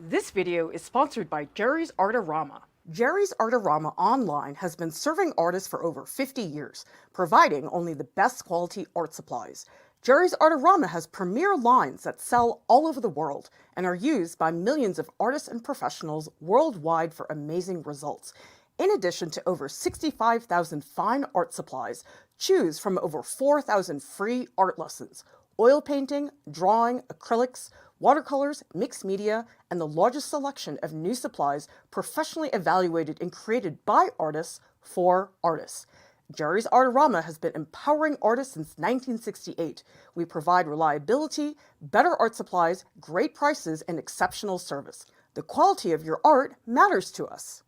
This video is sponsored by Jerry's Artorama. Jerry's Artorama Online has been serving artists for over 50 years, providing only the best quality art supplies. Jerry's Artorama has premier lines that sell all over the world and are used by millions of artists and professionals worldwide for amazing results. In addition to over 65,000 fine art supplies, choose from over 4,000 free art lessons, oil painting, drawing, acrylics, watercolors, mixed media, and the largest selection of new supplies professionally evaluated and created by artists for artists. Jerry's Artorama has been empowering artists since 1968. We provide reliability, better art supplies, great prices, and exceptional service. The quality of your art matters to us.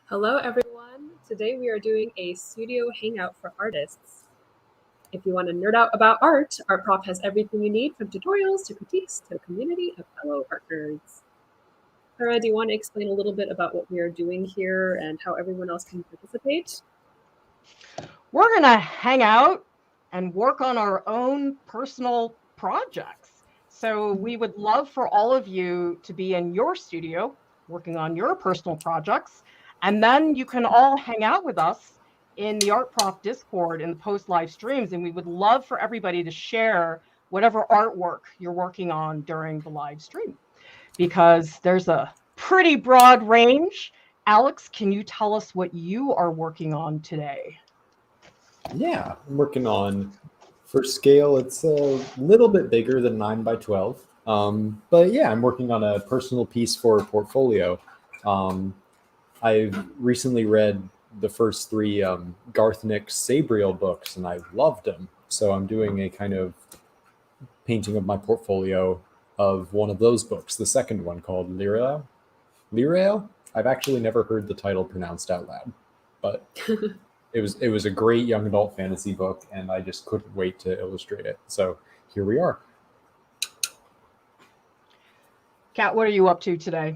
Hello everyone. Today we are doing a studio hangout for artists. If you want to nerd out about art, Art Prof has everything you need, from tutorials to critiques to a community of fellow art nerds. Clara, do you want to explain a little bit about what we are doing here and how everyone else can participate? We're going to hang out and work on our own personal projects. So we would love for all of you to be in your studio working on your personal projects, and then you can all hang out with us in the Art Prof Discord in the post live streams, and we would love for everybody to share whatever artwork you're working on during the live stream, because there's a pretty broad range. Alex, can you tell us what you are working on today? Yeah, I'm working on, for scale, it's a little bit bigger than 9 by 12. But yeah, I'm working on a personal piece for a portfolio. I've recently read the first three Garth Nix Sabriel books, and I loved them. So I'm doing a kind of painting of my portfolio of one of those books, the second one called Lyrael. Lyrael? I've actually never heard the title pronounced out loud, but it was a great young adult fantasy book, and I just couldn't wait to illustrate it. So here we are. Kat, what are you up to today?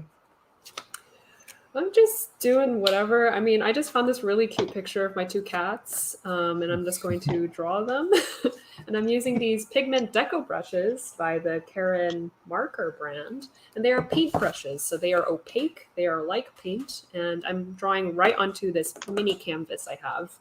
I'm just doing whatever. I mean, I just found this really cute picture of my two cats, and I'm just going to draw them. And I'm using these pigment deco brushes by the Karen Marker brand, and they are paint brushes, so they are opaque, they are like paint, and I'm drawing right onto this mini canvas I have.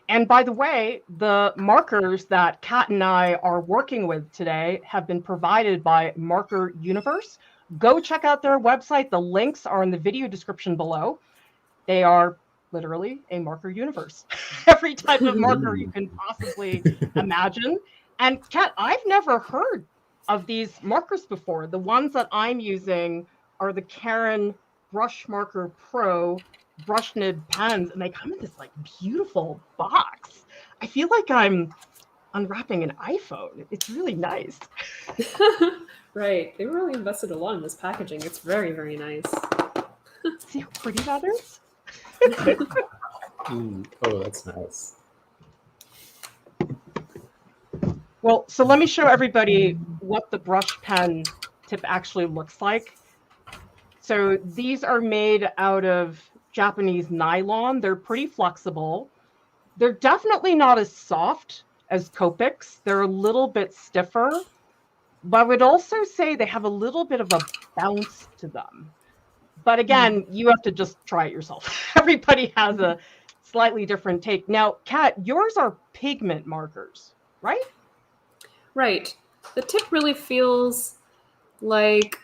And by the way, the markers that Kat and I are working with today have been provided by Marker Universe. Go check out their website. The links are in the video description below. They are literally a marker universe. Every type of marker you can possibly imagine. And Kat, I've never heard of these markers before. The ones that I'm using are the Karen Brush Marker Pro brush nib pens, and they come in this like beautiful box. I feel like I'm unwrapping an iPhone. It's really nice. Right. They really invested a lot in this packaging. It's very, very nice. See how pretty that is? Oh, that's nice. Well, so let me show everybody what the brush pen tip actually looks like. So these are made out of Japanese nylon. They're pretty flexible. They're definitely not as soft as Copics. They're a little bit stiffer, but I would also say they have a little bit of a bounce to them. But again, you have to just try it yourself. Everybody has a slightly different take. Now, Kat, yours are pigment markers, right? Right. The tip really feels like,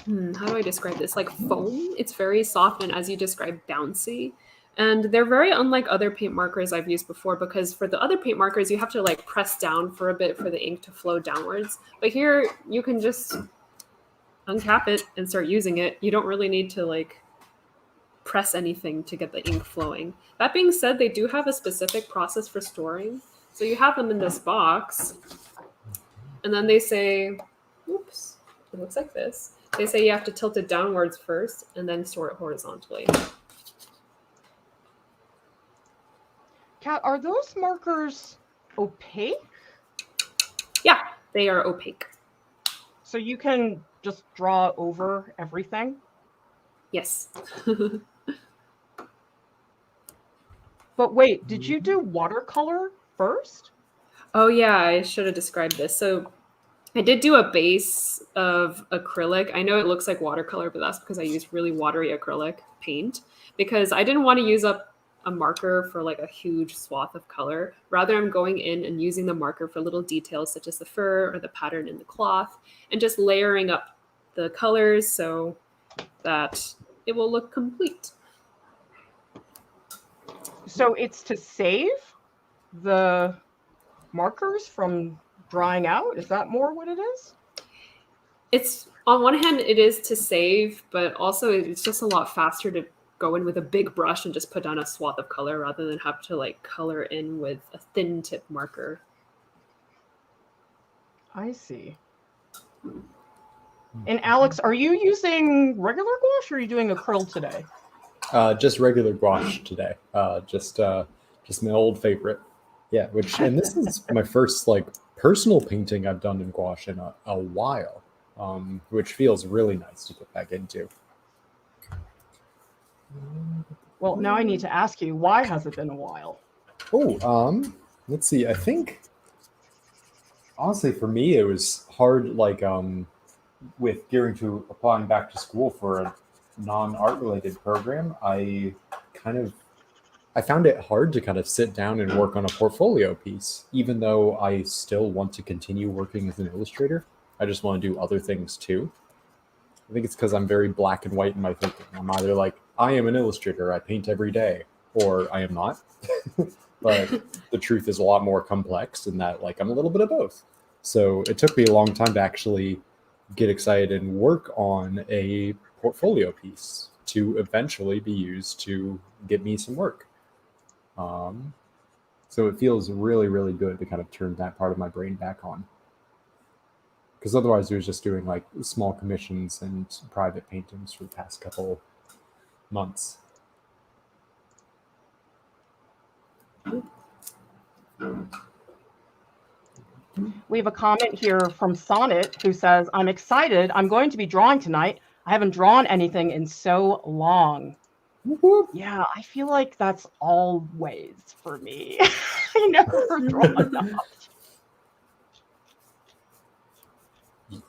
how do I describe this? Like foam. It's very soft and, as you described, bouncy. And they're very unlike other paint markers I've used before, because for the other paint markers, you have to like press down for a bit for the ink to flow downwards. But here, you can just uncap it and start using it. You don't really need to like press anything to get the ink flowing. That being said, they do have a specific process for storing. So you have them in this box, and then they say, oops, it looks like this. They say you have to tilt it downwards first and then store it horizontally. Kat, are those markers opaque? Yeah, they are opaque. So you can just draw over everything? Yes. But wait, did you do watercolor first? Oh yeah, I should have described this. So I did do a base of acrylic. I know it looks like watercolor, but that's because I used really watery acrylic paint because I didn't want to use up a marker for like a huge swath of color. Rather, I'm going in and using the marker for little details such as the fur or the pattern in the cloth and just layering up the colors so that it will look complete. So it's to save the markers from drying out? Is that more what it is? It's on one hand, it is to save, but also it's just a lot faster to go in with a big brush and just put down a swath of color rather than have to like color in with a thin tip marker. I see. And Alex, are you using regular gouache or are you doing acrylic today? Just regular gouache today. Just my old favorite. Yeah, and this is my first like personal painting I've done in gouache in a while, which feels really nice to get back into. Well, now I need to ask you, why has it been a while? Oh, let's see. I think honestly for me it was hard, like with gearing to applying back to school for a non-art related program. I found it hard to kind of sit down and work on a portfolio piece, even though I still want to continue working as an illustrator. I just want to do other things too. I think it's because I'm very black and white in my thinking. I'm either like, I am an illustrator, I paint every day, or I am not. But the truth is a lot more complex in that, like, I'm a little bit of both. So it took me a long time to actually get excited and work on a portfolio piece to eventually be used to get me some work. So it feels really, really good to kind of turn that part of my brain back on. Because otherwise it was just doing like small commissions and private paintings for the past couple months. We have a comment here from Sonnet who says, I'm excited. I'm going to be drawing tonight. I haven't drawn anything in so long. Yeah, I feel like that's always for me. I never draw enough.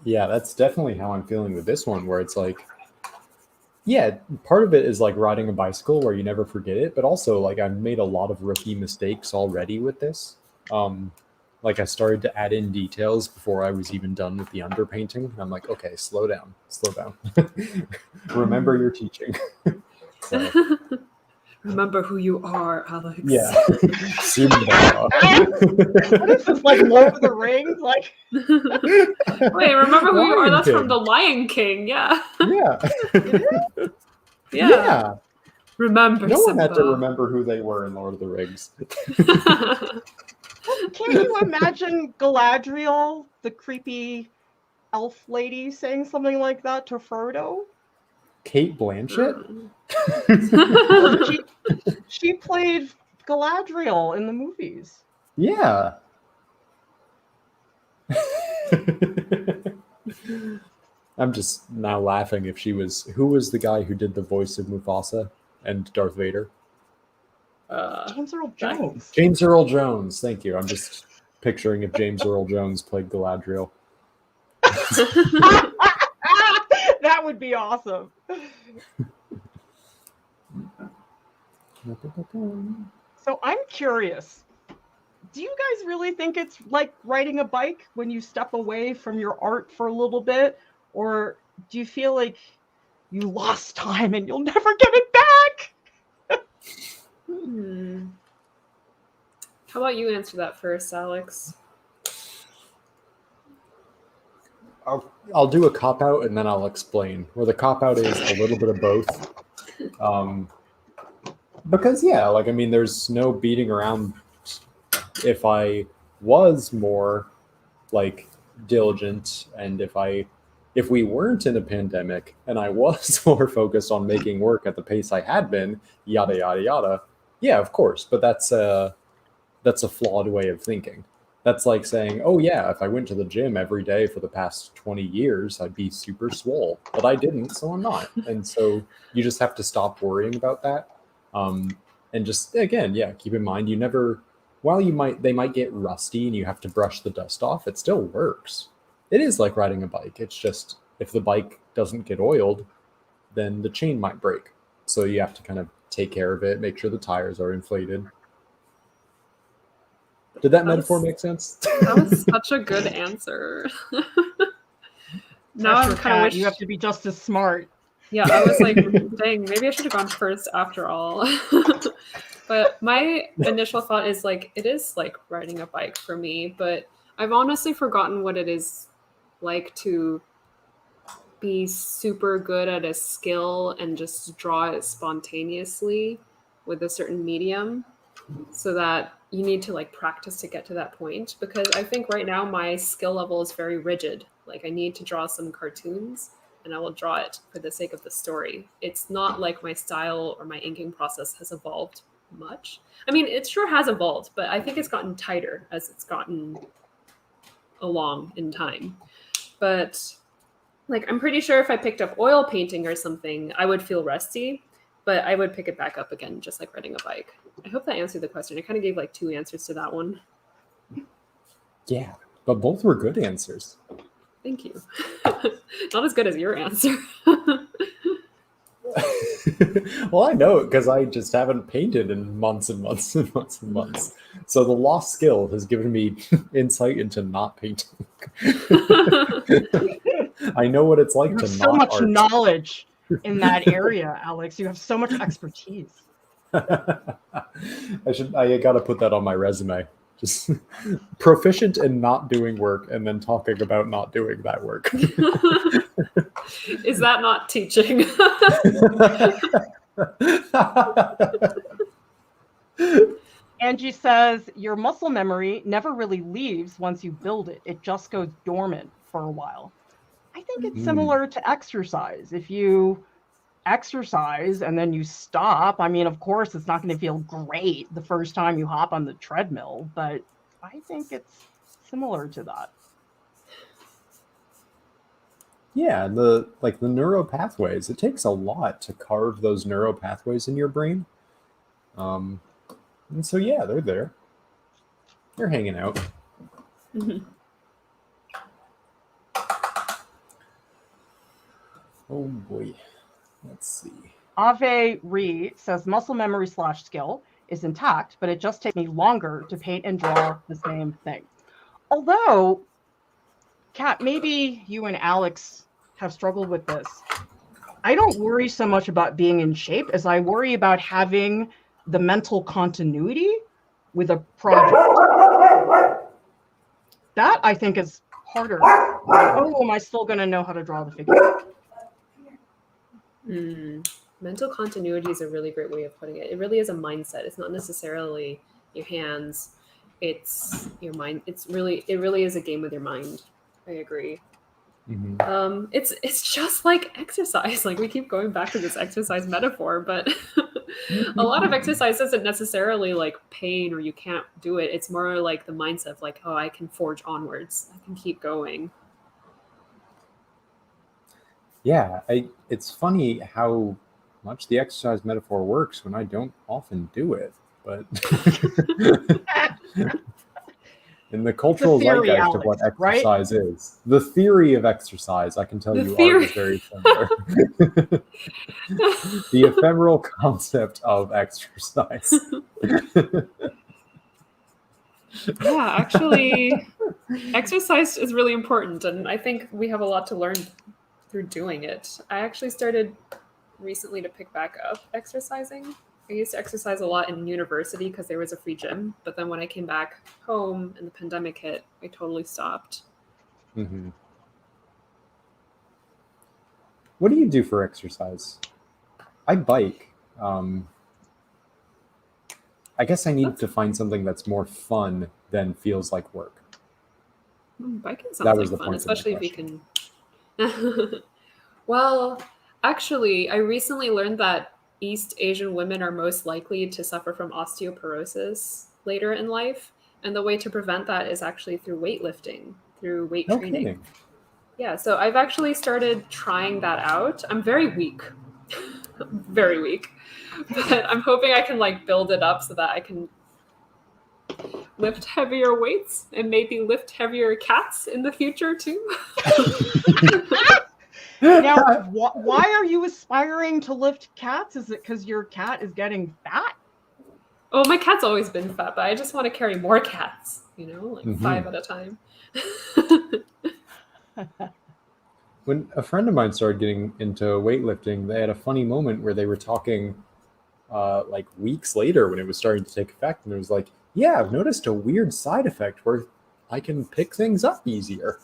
Yeah, that's definitely how I'm feeling with this one, where it's like, yeah, part of it is like riding a bicycle where you never forget it, but also like I've made a lot of rookie mistakes already with this. Like I started to add in details before I was even done with the underpainting. I'm like, okay, slow down. Remember your teaching. So, remember who you are, Alex. Yeah. What is this, like Lord of the Rings? Like, wait, remember who you are? That's King. from the Lion King. Yeah. Yeah. Yeah. Remember. No one Simba. had to remember who they were in Lord of the Rings. Can't you imagine Galadriel, the creepy elf lady, saying something like that to Frodo? Kate Blanchett? She played Galadriel in the movies. Yeah. I'm just now laughing if she was... Who was the guy who did the voice of Mufasa and Darth Vader? James Earl Jones. James Earl Jones. Thank you. I'm just picturing if James Earl Jones played Galadriel. That would be awesome. So I'm curious. Do you guys really think it's like riding a bike when you step away from your art for a little bit? Or do you feel like you lost time and you'll never get it back? How about you answer that first, Alex? I'll do a cop-out and then I'll explain. Where the cop-out is a little bit of both. Because, yeah, like, I mean, there's no beating around. If I was more, like, diligent and if we weren't in a pandemic and I was more focused on making work at the pace I had been, yada, yada, yada, yeah, of course. But that's a flawed way of thinking. That's like saying, oh yeah, if I went to the gym every day for the past 20 years, I'd be super swole. But I didn't, so I'm not. And so you just have to stop worrying about that. And just, again, yeah, keep in mind, while they might get rusty and you have to brush the dust off, it still works. It is like riding a bike. It's just if the bike doesn't get oiled, then the chain might break. So you have to kind of take care of it, make sure the tires are inflated. Did that metaphor make sense? That was such a good answer. Now I'm kind of wish you have to be just as smart. Yeah, I was like, dang, maybe I should have gone first after all. But my initial thought is like, it is like riding a bike for me, but I've honestly forgotten what it is like to be super good at a skill and just draw it spontaneously with a certain medium, so that you need to like practice to get to that point. Because I think right now my skill level is very rigid. Like I need to draw some cartoons and I will draw it for the sake of the story. It's not like my style or my inking process has evolved much. I mean, it sure has evolved, but I think it's gotten tighter as it's gotten along in time. But like, I'm pretty sure if I picked up oil painting or something, I would feel rusty, but I would pick it back up again, just like riding a bike. I hope that answered the question. I kind of gave like 2 answers to that one. Yeah, but both were good answers. Thank you. Not as good as your answer. Well, I know it because I just haven't painted in months and months and months and months. So the lost skill has given me insight into not painting. I know what it's like You to have not so much art. knowledge in that area, Alex. You have so much expertise. I gotta put that on my resume. Just proficient in not doing work and then talking about not doing that work. Is that not teaching? Angie says your muscle memory never really leaves once you build it. It just goes dormant for a while. I think it's similar to exercise. If you exercise and then you stop, I mean, of course, it's not going to feel great the first time you hop on the treadmill, but I think it's similar to that. Yeah, the neural pathways. It takes a lot to carve those neural pathways in your brain. And so yeah, they're there. They're hanging out. Mm-hmm. Oh boy. Let's see. Ave Re says muscle memory / skill is intact, but it just takes me longer to paint and draw the same thing. Although, Kat, maybe you and Alex have struggled with this. I don't worry so much about being in shape as I worry about having the mental continuity with a project. That, I think, is harder. Oh, am I still going to know how to draw the figure? Mental continuity is a really great way of putting it. It really is a mindset. It's not necessarily your hands. It's your mind. It really is a game with your mind. I agree. Mm-hmm. It's just like exercise. Like we keep going back to this exercise metaphor, but a lot of exercise isn't necessarily like pain or you can't do it. It's more like the mindset of like, oh, I can forge onwards. I can keep going. Yeah, it's funny how much the exercise metaphor works when I don't often do it, but in the cultural zeitgeist Alex, of what exercise is, the theory of exercise, I can tell you art is very similar. The ephemeral concept of exercise. Yeah, actually, exercise is really important, and I think we have a lot to learn through doing it. I actually started recently to pick back up exercising. I used to exercise a lot in university because there was a free gym, but then when I came back home and the pandemic hit, I totally stopped. Mm-hmm. What do you do for exercise? I bike. I guess I need to find something that's more fun than feels like work. Biking sounds like fun, especially if you can. Well, actually, I recently learned that East Asian women are most likely to suffer from osteoporosis later in life. And the way to prevent that is actually through weightlifting, through weight training. Kidding. Yeah, so I've actually started trying that out. I'm very weak. Very weak. But I'm hoping I can like build it up so that I can lift heavier weights and maybe lift heavier cats in the future too. Now, why are you aspiring to lift cats? Is it because your cat is getting fat? Oh, my cat's always been fat, but I just want to carry more cats, like 5 at a time. When a friend of mine started getting into weightlifting, they had a funny moment where they were talking like weeks later when it was starting to take effect, and it was like, yeah, I've noticed a weird side effect where I can pick things up easier.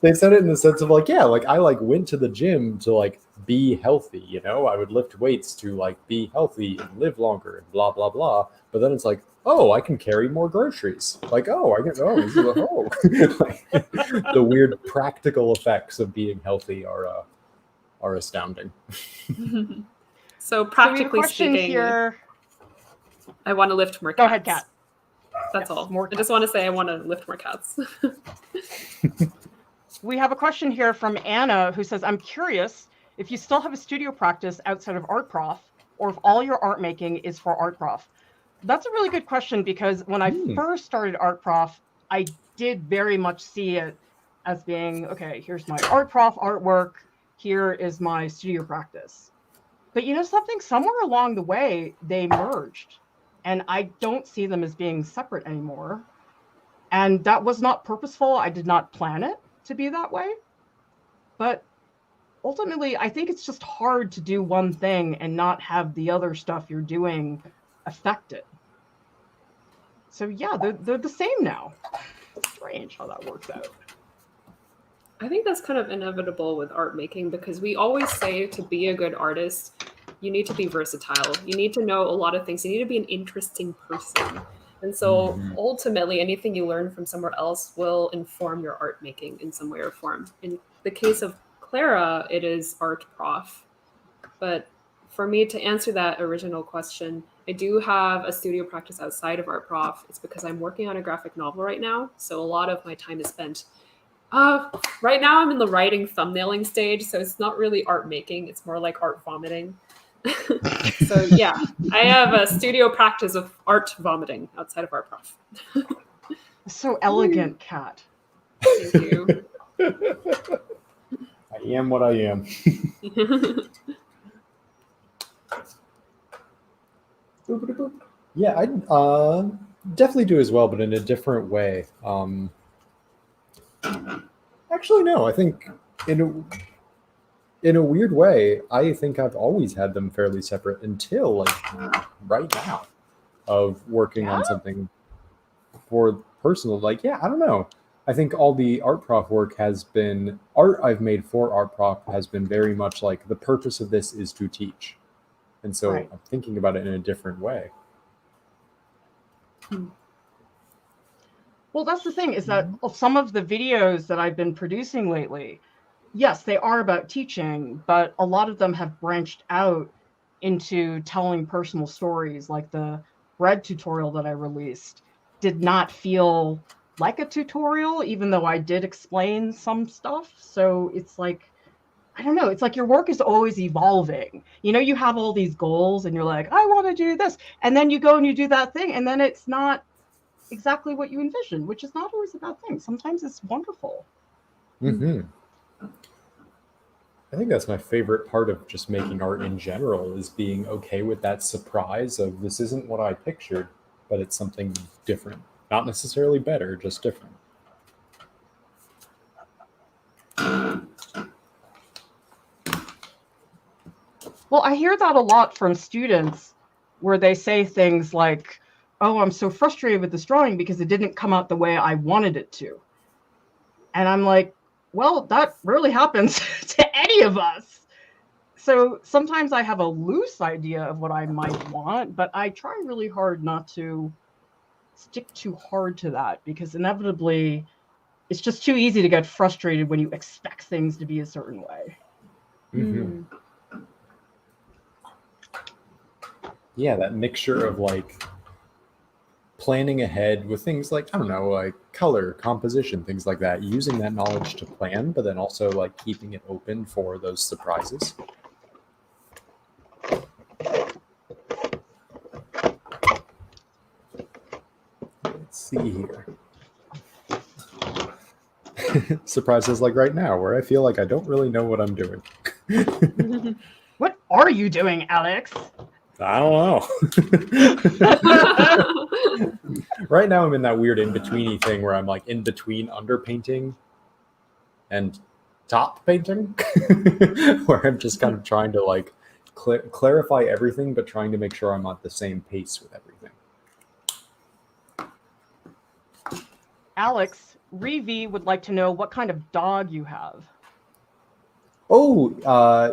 They said it in the sense of like, yeah, like I like went to the gym to like be healthy, I would lift weights to like be healthy and live longer and blah blah blah. But then it's like, oh, I can carry more groceries. Like, oh, I can like, the weird practical effects of being healthy are astounding. So practically question speaking, here. I want to lift more cats. Go ahead, Kat. That's Yes, all. more I just want to say I want to lift more cats. We have a question here from Anna who says, I'm curious if you still have a studio practice outside of Art Prof, or if all your art making is for Art Prof. That's a really good question, because when I first started Art Prof, I did very much see it as being, okay, here's my Art Prof artwork, here is my studio practice. But something, somewhere along the way, they merged, and I don't see them as being separate anymore. And that was not purposeful. I did not plan it to be that way. But ultimately, I think it's just hard to do one thing and not have the other stuff you're doing affect it. So yeah, they're the same now. It's strange how that works out. I think that's kind of inevitable with art making, because we always say to be a good artist, you need to be versatile. You need to know a lot of things. You need to be an interesting person. And so ultimately, anything you learn from somewhere else will inform your art making in some way or form. In the case of Clara, it is Art Prof. But for me to answer that original question, I do have a studio practice outside of Art Prof. It's because I'm working on a graphic novel right now. So a lot of my time is spent. Right now I'm in the writing thumbnailing stage, so it's not really art making. It's more like art vomiting. So yeah, I have a studio practice of art vomiting outside of Art Prof. So elegant, Kat. Thank you. I am what I am. Yeah, I definitely do as well, but in a different way. Actually, no. I think in a weird way, I think I've always had them fairly separate until like right now, of working on something for personal. Like, yeah, I don't know. I think all the Art Prof work has been art I've made for Art Prof has been very much like the purpose of this is to teach, and so Right. I'm thinking about it in a different way. Well, that's the thing, is that some of the videos that I've been producing lately, yes, they are about teaching, but a lot of them have branched out into telling personal stories. Like the bread tutorial that I released did not feel like a tutorial, even though I did explain some stuff. So it's like, I don't know, it's like your work is always evolving. You have all these goals and you're like, I want to do this. And then you go and you do that thing, and then it's not exactly what you envisioned, which is not always a bad thing. Sometimes it's wonderful. I think that's my favorite part of just making art in general, is being okay with that surprise of this isn't what I pictured, but it's something different. Not necessarily better, just different. Well, I hear that a lot from students, where they say things like, oh, I'm so frustrated with this drawing because it didn't come out the way I wanted it to. And I'm like, well, that rarely happens to any of us. So sometimes I have a loose idea of what I might want, but I try really hard not to stick too hard to that, because inevitably it's just too easy to get frustrated when you expect things to be a certain way. Yeah, that mixture of like planning ahead with things like, I don't know, like color, composition, things like that, using that knowledge to plan, but then also like keeping it open for those surprises. see here. Surprises like right now, where I feel like I don't really know what I'm doing. What are you doing, Alex? I don't know. Right now I'm in that weird in-betweeny thing where I'm like in between underpainting and top painting, where I'm just kind of trying to like clarify everything, but trying to make sure I'm at the same pace with everything. Alex, Revi would like to know what kind of dog you have. Oh,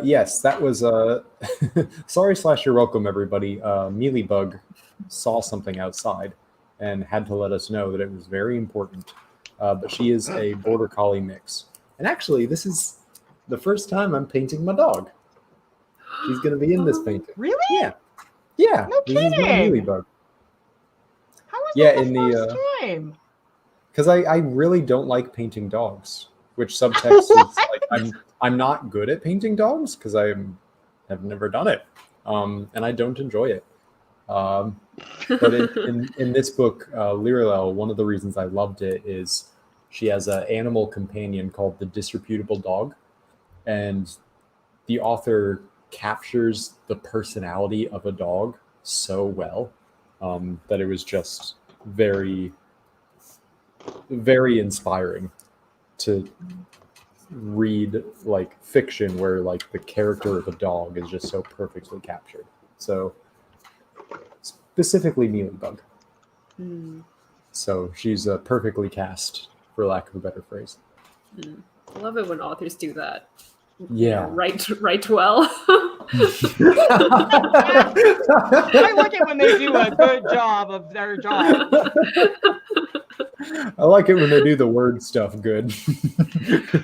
yes, that was sorry / you're welcome, everybody. Mealybug saw something outside and had to let us know that it was very important. But she is a border collie mix. And actually, this is the first time I'm painting my dog. She's going to be in this painting. Really? Yeah. Yeah. No This is my kidding. Mealybug. How is Yeah, that in the the, first time? Because I really don't like painting dogs, which subtext is like I'm not good at painting dogs because have never done it, and I don't enjoy it. But in this book, Lirelel, one of the reasons I loved it is she has an animal companion called the disreputable dog, and the author captures the personality of a dog so well that it was just very, very inspiring to read like fiction where like the character of a dog is just so perfectly captured. So specifically Mealybug. So she's perfectly cast, for lack of a better phrase. I love it when authors do that. Yeah. Write well. I like it when they do a good job of their job. I like it when they do the word stuff good.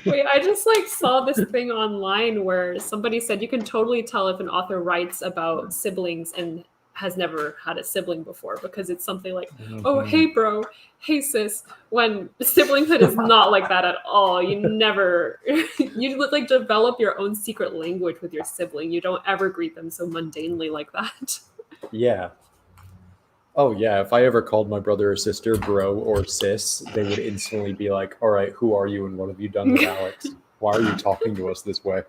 Wait, I just like saw this thing online where somebody said you can totally tell if an author writes about siblings and has never had a sibling before, because it's something like, oh, hey bro, hey sis, when siblinghood is not like that at all. You never, you like develop your own secret language with your sibling. You don't ever greet them so mundanely like that. Yeah. Oh yeah, if I ever called my brother or sister bro or sis, they would instantly be like, all right, who are you and what have you done with Alex? Why are you talking to us this way?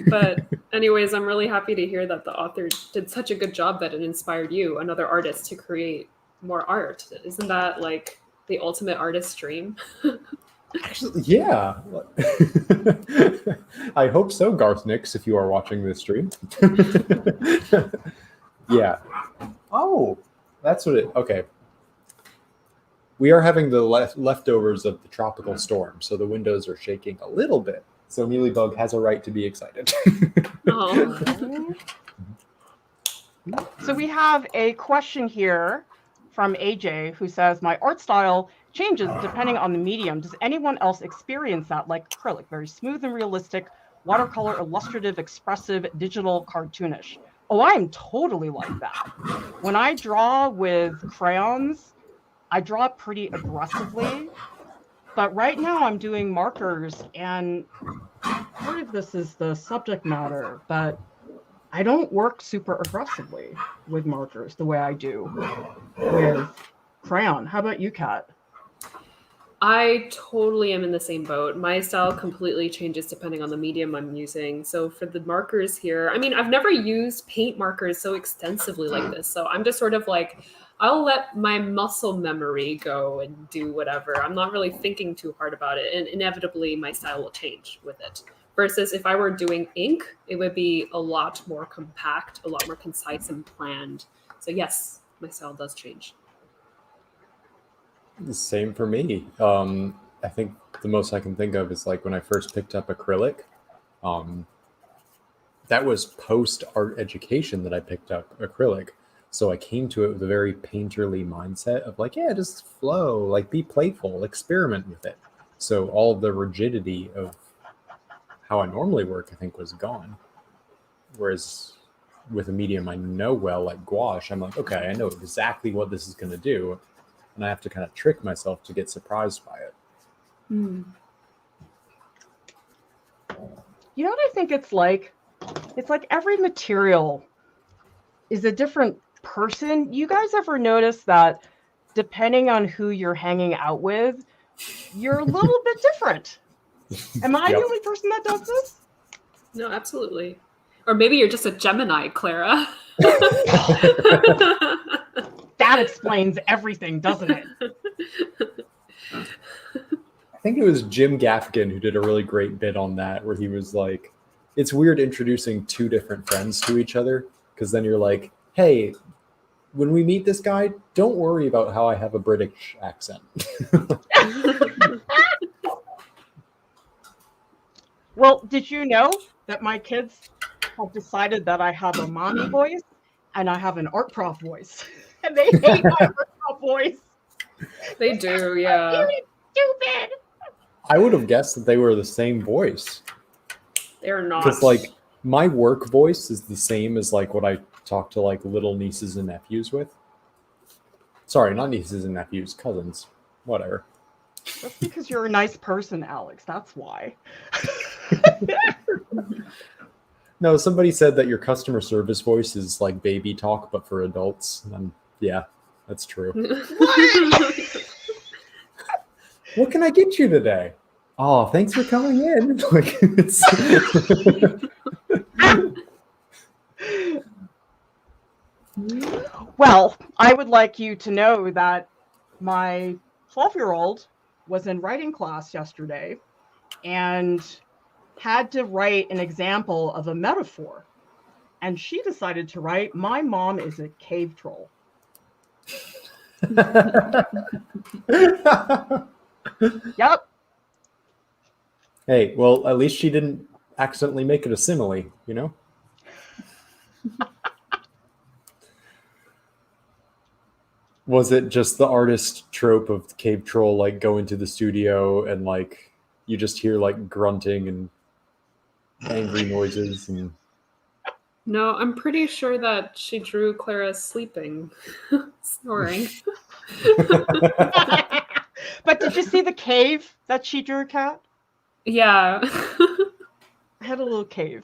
But anyways, I'm really happy to hear that the author did such a good job that it inspired you, another artist, to create more art. Isn't that like the ultimate artist's dream? Actually, yeah. I hope so, Garth Nix, if you are watching this stream. Yeah. Oh, that's what it... Okay. We are having the leftovers of the tropical storm, so the windows are shaking a little bit. So Mealybug has a right to be excited. Oh. So we have a question here from AJ who says, my art style changes depending on the medium. Does anyone else experience that, like acrylic, very smooth and realistic, watercolor, illustrative, expressive, digital, cartoonish? Oh, I am totally like that. When I draw with crayons, I draw pretty aggressively. But right now I'm doing markers, and part of this is the subject matter, but I don't work super aggressively with markers the way I do with crayon. How about you, Kat? I totally am in the same boat. My style completely changes depending on the medium I'm using. So for the markers here, I mean, I've never used paint markers so extensively like this. So I'm just sort of like, I'll let my muscle memory go and do whatever. I'm not really thinking too hard about it. And inevitably, my style will change with it. Versus if I were doing ink, it would be a lot more compact, a lot more concise and planned. So yes, my style does change. The same for me. I think the most I can think of is like when I first picked up acrylic. That was post art education that I picked up acrylic. So I came to it with a very painterly mindset of like, yeah, just flow, like be playful, experiment with it. So all the rigidity of how I normally work, I think, was gone. Whereas with a medium I know well, like gouache, I'm like, okay, I know exactly what this is going to do. And I have to kind of trick myself to get surprised by it. You know what I think it's like? It's like every material is a different person. You guys ever notice that depending on who you're hanging out with, you're a little bit different. Am I the Yep. only person that does this? No, absolutely. Or maybe you're just a Gemini, Clara. That explains everything, doesn't it? I think it was Jim Gaffigan who did a really great bit on that, where he was like, it's weird introducing two different friends to each other, because then you're like, hey, when we meet this guy, don't worry about how I have a British accent. Well, did you know that my kids have decided that I have a mommy voice and I have an art prof voice? And they hate my art prof voice. They do, yeah. Stupid. I would have guessed that they were the same voice. They're not. Because like my work voice is the same as like what I talk to like little nieces and nephews with. Sorry, not nieces and nephews, cousins. Whatever. That's because you're a nice person, Alex. That's why. No, somebody said that your customer service voice is like baby talk, but for adults. And yeah, that's true. What can I get you today? Oh, thanks for coming in. Like, it's... Well, I would like you to know that my 12-year-old was in writing class yesterday and had to write an example of a metaphor. And she decided to write, "My mom is a cave troll." Yep. Hey, well, at least she didn't accidentally make it a simile, you know? Was it just the artist trope of the cave troll, like go into the studio and like you just hear like grunting and angry noises and No, I'm pretty sure that she drew Clara sleeping, snoring. But did you see the cave that she drew, Kat? Yeah. I had a little cave.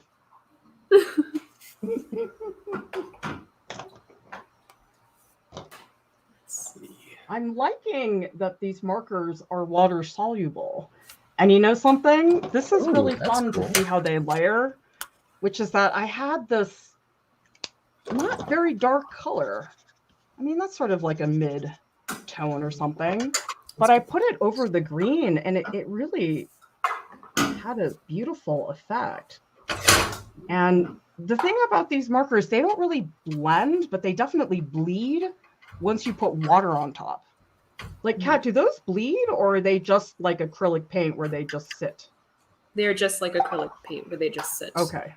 I'm liking that these markers are water soluble. And you know something? This is really fun to see how they layer, which is that I had this not very dark color. I mean, that's sort of like a mid tone or something. But I put it over the green and it really had a beautiful effect. And the thing about these markers, they don't really blend, but they definitely bleed once you put water on top. Like, Kat, do those bleed or are they just like acrylic paint where they just sit? They're just like acrylic paint, but they just sit. Okay.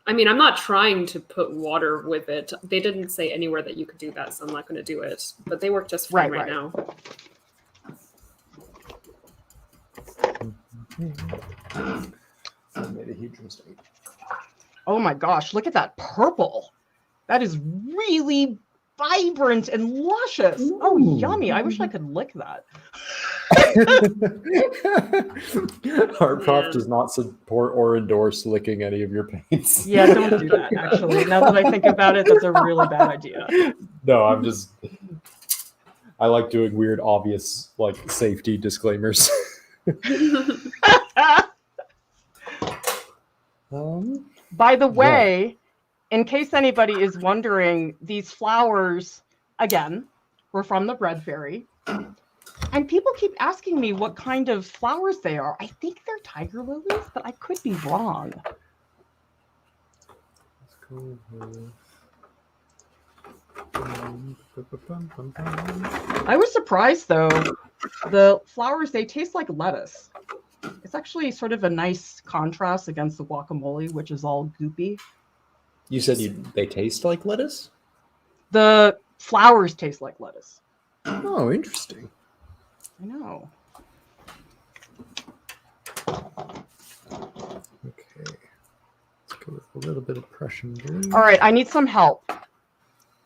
I mean, I'm not trying to put water with it. They didn't say anywhere that you could do that, so I'm not going to do it. But they work just fine right now. I made a huge mistake. Oh my gosh, look at that purple. That is really vibrant and luscious. Ooh. Oh, yummy. I wish I could lick that. Art Prof does not support or endorse licking any of your paints. Yeah, don't do that, actually. Now that I think about it, that's a really bad idea. No, I like doing weird, obvious, like, safety disclaimers. By the way, in case anybody is wondering, these flowers, again, were from the bread fairy. And people keep asking me what kind of flowers they are. I think they're tiger lilies, but I could be wrong. I was surprised, though. The flowers, they taste like lettuce. It's actually sort of a nice contrast against the guacamole, which is all goopy. You said they taste like lettuce? The flowers taste like lettuce. Oh, interesting. I know. Okay. Let's go with a little bit of Prussian blue. All right, I need some help.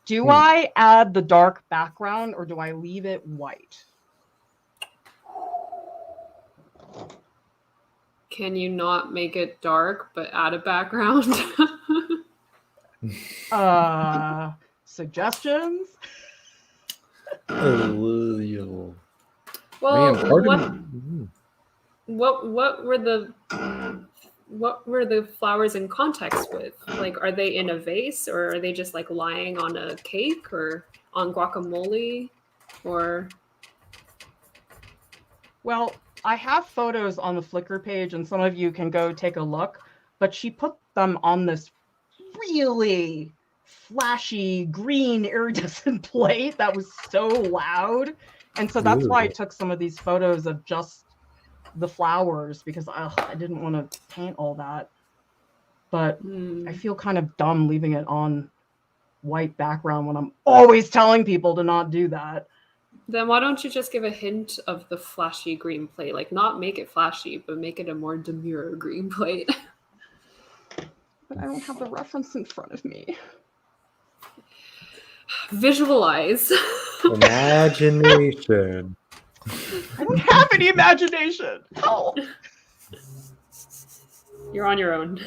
Do I add the dark background or do I leave it white? Can you not make it dark but add a background? Suggestions? Well, Man, part what of me, what were the flowers in context with? Like, are they in a vase, or are they just like lying on a cake or on guacamole, or? Well, I have photos on the Flickr page, and some of you can go take a look, but she put them on this really flashy green iridescent plate that was so loud. And so that's why I Ooh. took some of these photos of just the flowers, because I didn't want to paint all that. But I feel kind of dumb leaving it on white background when I'm always telling people to not do that. Then why don't you just give a hint of the flashy green plate? Like, not make it flashy, but make it a more demure green plate. But I don't have the reference in front of me. Visualize. Imagination. I don't have any imagination. Help. You're on your own.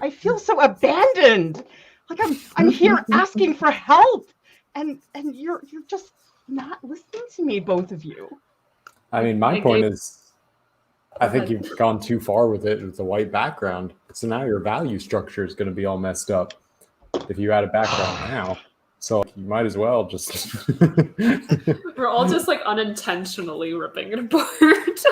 I feel so abandoned. Like I'm here asking for help, and you're just not listening to me, both of you. I mean, my point is, I Go think ahead. you've gone too far with it with the white background. So now your value structure is going to be all messed up if you add a background now. So you might as well just. We're all just like unintentionally ripping it apart.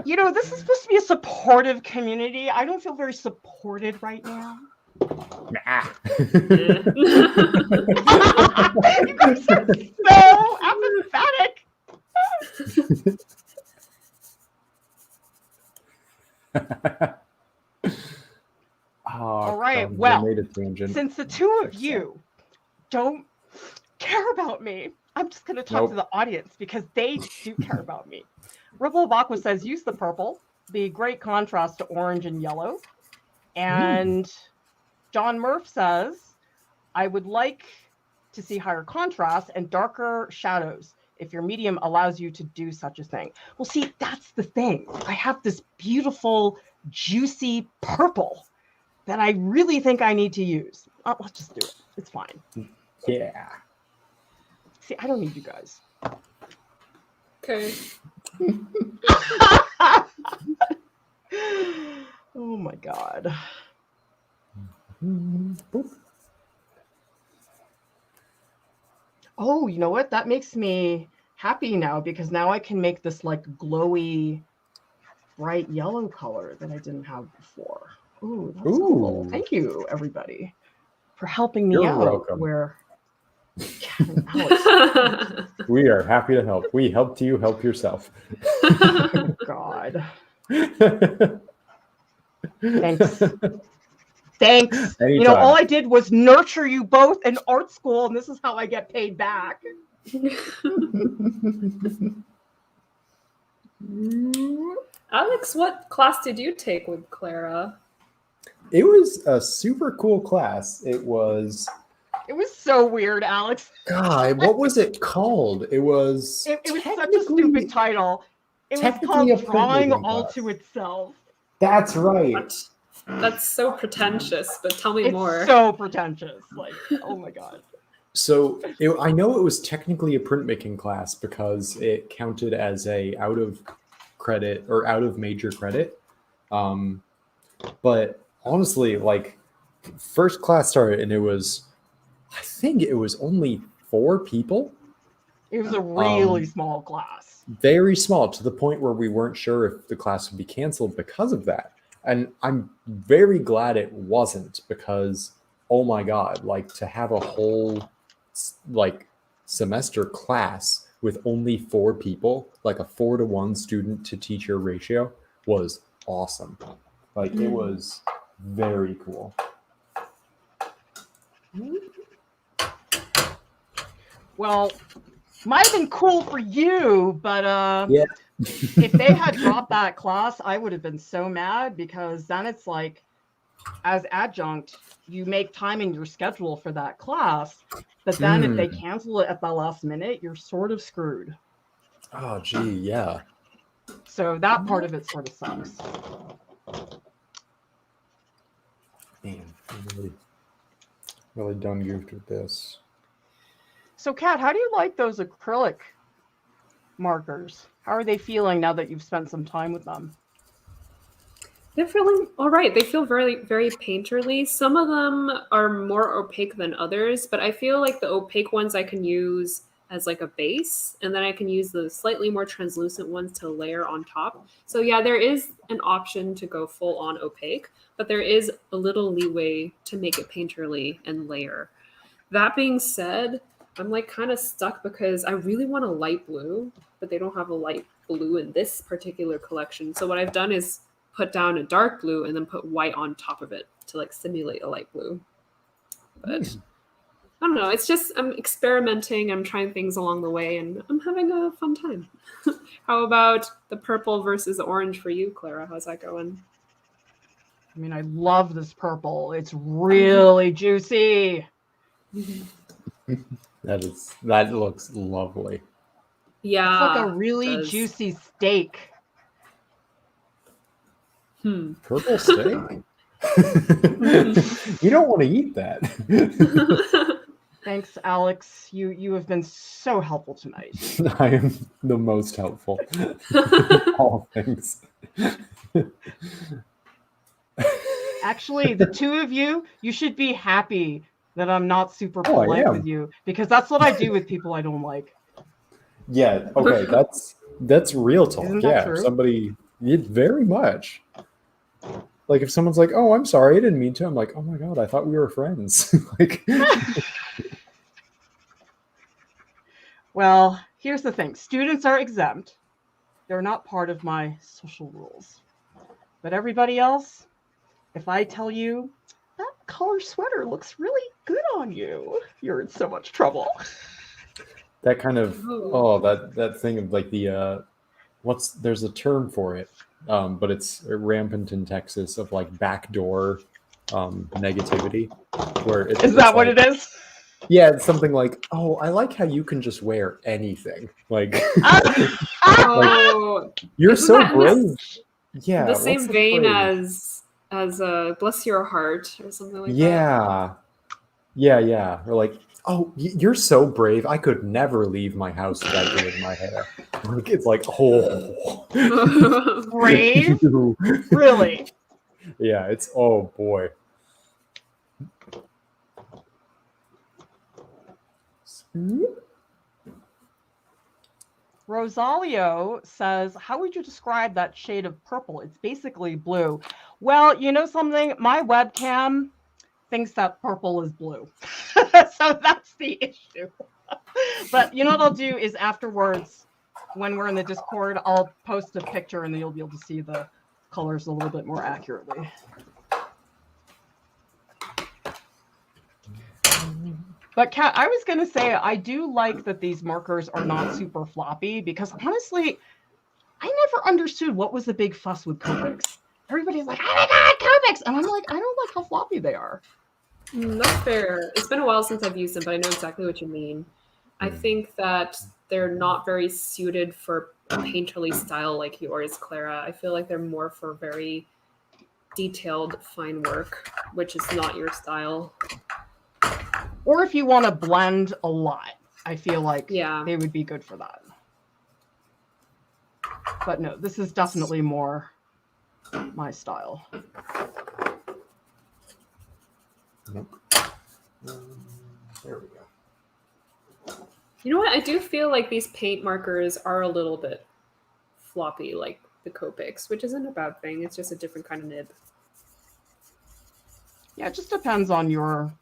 You know, this is supposed to be a supportive community. I don't feel very supported right now. Nah. You guys are so apathetic. All right, crumbs, I well, made a tangent. since the two of you don't care about me, I'm just going to talk to the audience because they do care about me. Ripple of Aqua says, use the purple, the great contrast to orange and yellow. And John Murph says, I would like to see higher contrast and darker shadows if your medium allows you to do such a thing. Well, see, that's the thing. I have this beautiful, juicy purple that I really think I need to use. Let's just do it. It's fine. Yeah. See, I don't need you guys. Okay. Oh my God. Oh, you know what? That makes me happy now because now I can make this like glowy, bright yellow color that I didn't have before. Ooh, that's cool. Thank you, everybody, for helping me You're out. welcome. Where Alex. We are happy to help. We helped you help yourself. Oh God. Thanks. Thanks. Anytime. You know, all I did was nurture you both in art school, and this is how I get paid back. Alex, what class did you take with Clara? It was a super cool class. It was so weird, Alex. God, what was it called? It was It was such a stupid title. It was called Drawing All to Itself. That's right. That's so pretentious, but tell me more. It's so pretentious. Like, oh my God. So I know it was technically a printmaking class because it counted as a out of credit or out of major credit. But honestly, like first class started and I think it was only 4 people. It was a really small class. Very small, to the point where we weren't sure if the class would be canceled because of that. And I'm very glad it wasn't because, oh my God, like to have a whole like semester class with only 4 people, like a 4-to-1 student to teacher ratio was awesome. Like it was very cool. Well, might have been cool for you, but yeah. If they had dropped that class, I would have been so mad because then it's like, as adjunct, you make time in your schedule for that class, but then if they cancel it at the last minute, you're sort of screwed. Oh, gee, yeah. So that part of it sort of sucks. Man, I'm really done goofed with this. So, Kat, how do you like those acrylic markers? How are they feeling now that you've spent some time with them? They're feeling all right. They feel very, very painterly. Some of them are more opaque than others, but I feel like the opaque ones I can use as like a base, and then I can use the slightly more translucent ones to layer on top. So yeah, there is an option to go full on opaque, but there is a little leeway to make it painterly and layer. That being said, I'm like kind of stuck because I really want a light blue, but they don't have a light blue in this particular collection. So what I've done is put down a dark blue and then put white on top of it to like simulate a light blue. But I don't know. It's just I'm experimenting. I'm trying things along the way, and I'm having a fun time. How about the purple versus orange for you, Clara? How's that going? I mean, I love this purple. It's really juicy. That looks lovely. Yeah, It's like a really juicy steak. Purple steak? You don't want to eat that. Thanks, Alex. You have been so helpful tonight. I am the most helpful. All things. Actually, the two of you should be happy that I'm not super polite with you, because that's what I do with people I don't like. Yeah, okay, that's real talk. Isn't that true? Somebody very much. Like if someone's like, "Oh, I'm sorry, I didn't mean to." I'm like, "Oh my god, I thought we were friends." Like Well, here's the thing. Students are exempt. They're not part of my social rules. But everybody else, if I tell you that color sweater looks really good on you, you're in so much trouble. that kind of that thing of like the there's a term for it, but it's rampant in Texas of like backdoor negativity, where is that what it is? Yeah, it's something like, "Oh, I like how you can just wear anything." Like, oh, you're so brave. Yeah, the same vein as "Bless Your Heart" or something like that. Yeah. Or like, "Oh, you're so brave. I could never leave my house without doing my hair." Like, it's like, oh, brave, really? Yeah, it's oh boy. Rosalio says, how would you describe that shade of purple? It's basically blue. Well, you know something? My webcam thinks that purple is blue. So that's the issue. But you know what I'll do is afterwards, when we're in the Discord, I'll post a picture and then you'll be able to see the colors a little bit more accurately. But Kat, I was going to say, I do like that these markers are not super floppy, because honestly, I never understood what was the big fuss with Copics. Everybody's like, oh my god, Copics! And I'm like, I don't like how floppy they are. That's fair. It's been a while since I've used them, but I know exactly what you mean. I think that they're not very suited for a painterly style like yours, Clara. I feel like they're more for very detailed, fine work, which is not your style. Or if you want to blend a lot, I feel like they would be good for that. But no, this is definitely more my style. There we go. You know what? I do feel like these paint markers are a little bit floppy, like the Copics, which isn't a bad thing. It's just a different kind of nib. Yeah, it just depends on your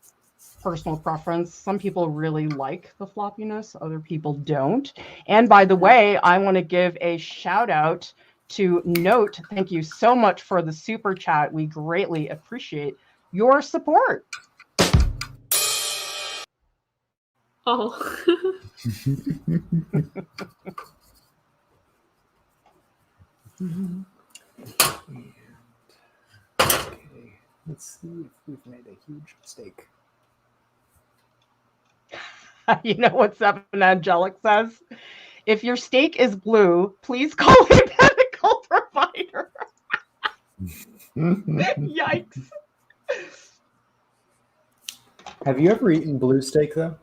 personal preference. Some people really like the floppiness, other people don't. And by the way, I want to give a shout out to Note. Thank you so much for the super chat. We greatly appreciate your support. Oh. Okay, let's see if we've made a huge mistake. You know what Seven Angelic says? If your steak is blue, please call a medical provider. Yikes. Have you ever eaten blue steak, though?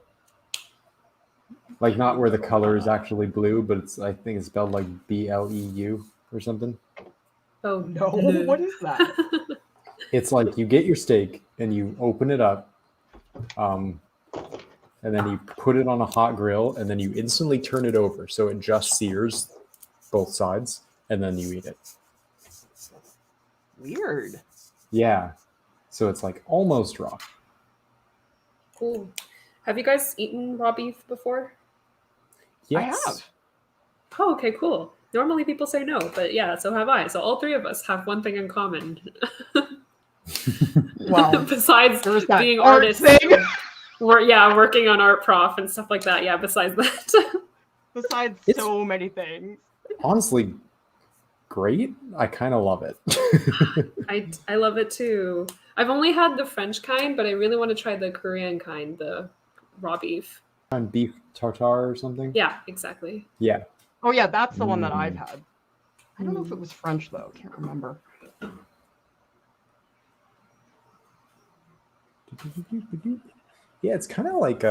Like not where the color is actually blue, but I think it's spelled like BLEU or something. Oh No, bleu. what is that? It's like you get your steak and you open it up, and then you put it on a hot grill, and then you instantly turn it over so it just sears both sides, and then you eat it. Weird. Yeah, so it's like almost raw. Cool. Have you guys eaten raw beef before? Yes. I have. Oh, okay, cool. Normally people say no, but yeah, so have I. So all three of us have one thing in common. Well, besides there's that being art artists, thing. working on art prof and stuff like that. Yeah, besides that. Besides It's- so many things. Honestly, great. I kind of love it. I love it too. I've only had the French kind, but I really want to try the Korean kind, the raw beef. On beef tartare or something. Yeah, exactly. Yeah. Oh yeah, that's the one that I've Mm. had. I don't know if it was French though. Can't remember. Yeah, it's kind of like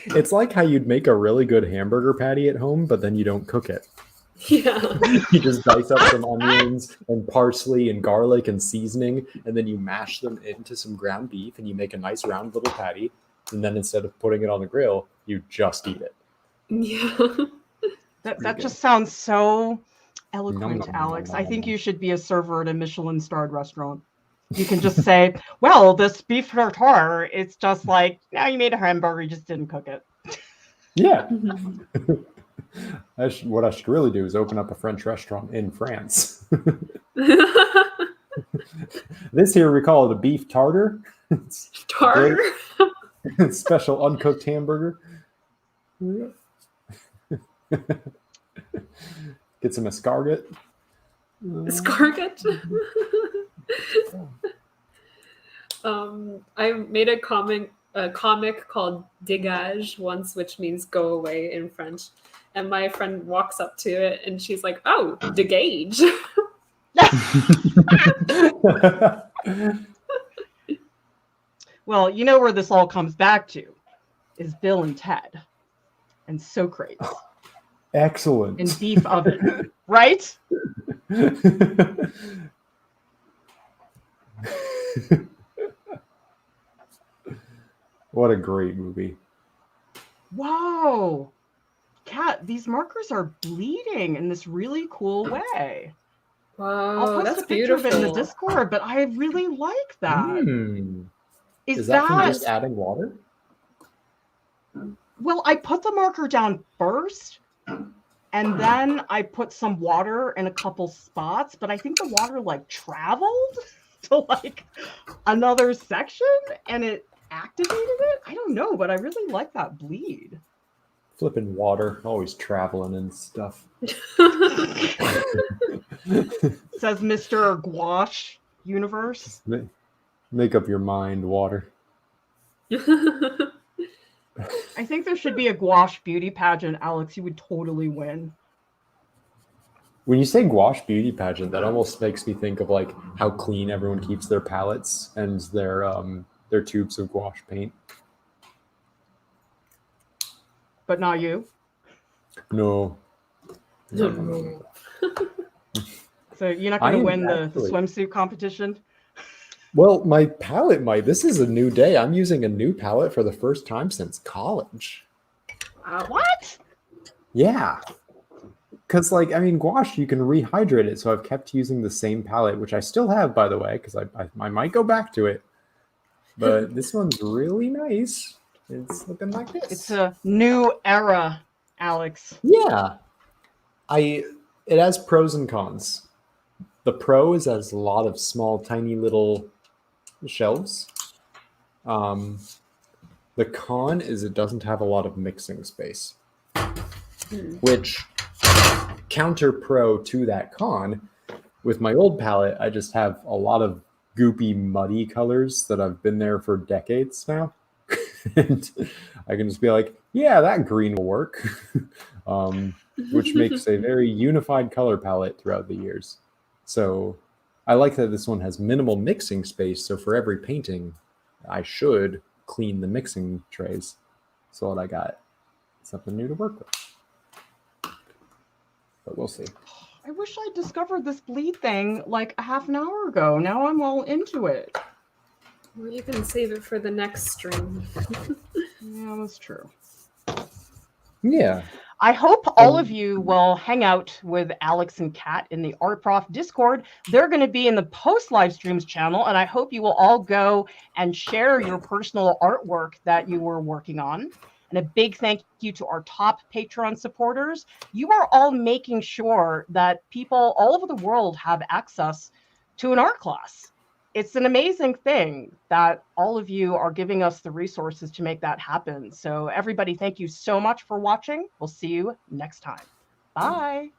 it's like how you'd make a really good hamburger patty at home, but then you don't cook it. Yeah. You just dice up some onions and parsley and garlic and seasoning, and then you mash them into some ground beef, and you make a nice round little patty. And then instead of putting it on the grill, you just eat it. Yeah. That just sounds so eloquent, Nom, nom, Alex. nom, I nom, think nom. you should be a server at a Michelin-starred restaurant. You can just say, "Well, this beef tartare, it's just like, now you made a hamburger, you just didn't cook it." Yeah. What I should really do is open up a French restaurant in France. This here we call it a beef tartar. It's Tartar. great. Special uncooked hamburger. Get some escargot. Escargot. I made a comic called Dégage once, which means go away in French. And my friend walks up to it and she's like, "Oh, dégage." Well, you know where this all comes back to is Bill and Ted and Socrates Excellent. and beef oven, right? What a great movie. Wow. Kat, these markers are bleeding in this really cool way. I'll Wow, post that's a picture of it in the beautiful. Discord, but I really like that. Hmm. Is Is that from that just adding water? well, I put the marker down first, and then I put some water in a couple spots, but I think the water like traveled to like another section and it activated it. I don't know, but I really like that bleed. Flipping water, always traveling and stuff. Says Mr. Gouache Universe. Make up your mind, water. I think there should be a gouache beauty pageant, Alex. You would totally win. When you say gouache beauty pageant, that almost makes me think of like how clean everyone keeps their palettes and their tubes of gouache paint. But not you. No. No. So you're not I going to am win the actually- swimsuit competition? Well, my palette might. This is a new day. I'm using a new palette for the first time since college. Wow. What? Yeah. Because, like, I mean, gouache, you can rehydrate it. So I've kept using the same palette, which I still have, by the way, because I might go back to it. But this one's really nice. It's looking like this. It's a new era, Alex. Yeah. It has pros and cons. The pro is it has a lot of small, tiny little shelves. The con is it doesn't have a lot of mixing space, which counter pro to that con. With my old palette, I just have a lot of goopy, muddy colors that have been there for decades now. And I can just be like, yeah, that green will work, which makes a very unified color palette throughout the years. So I like that this one has minimal mixing space. So for every painting, I should clean the mixing trays. so that I got something new to work with. But we'll see. I wish I discovered this bleed thing like a half an hour ago. Now I'm all into it. Well, you can save it for the next stream. Yeah, that's true. Yeah. I hope all of you will hang out with Alex and Kat in the Art Prof Discord. They're going to be in the post live streams channel, and I hope you will all go and share your personal artwork that you were working on. And a big thank you to our top Patreon supporters. You are all making sure that people all over the world have access to an art class. It's an amazing thing that all of you are giving us the resources to make that happen. So everybody, thank you so much for watching. We'll see you next time. Bye.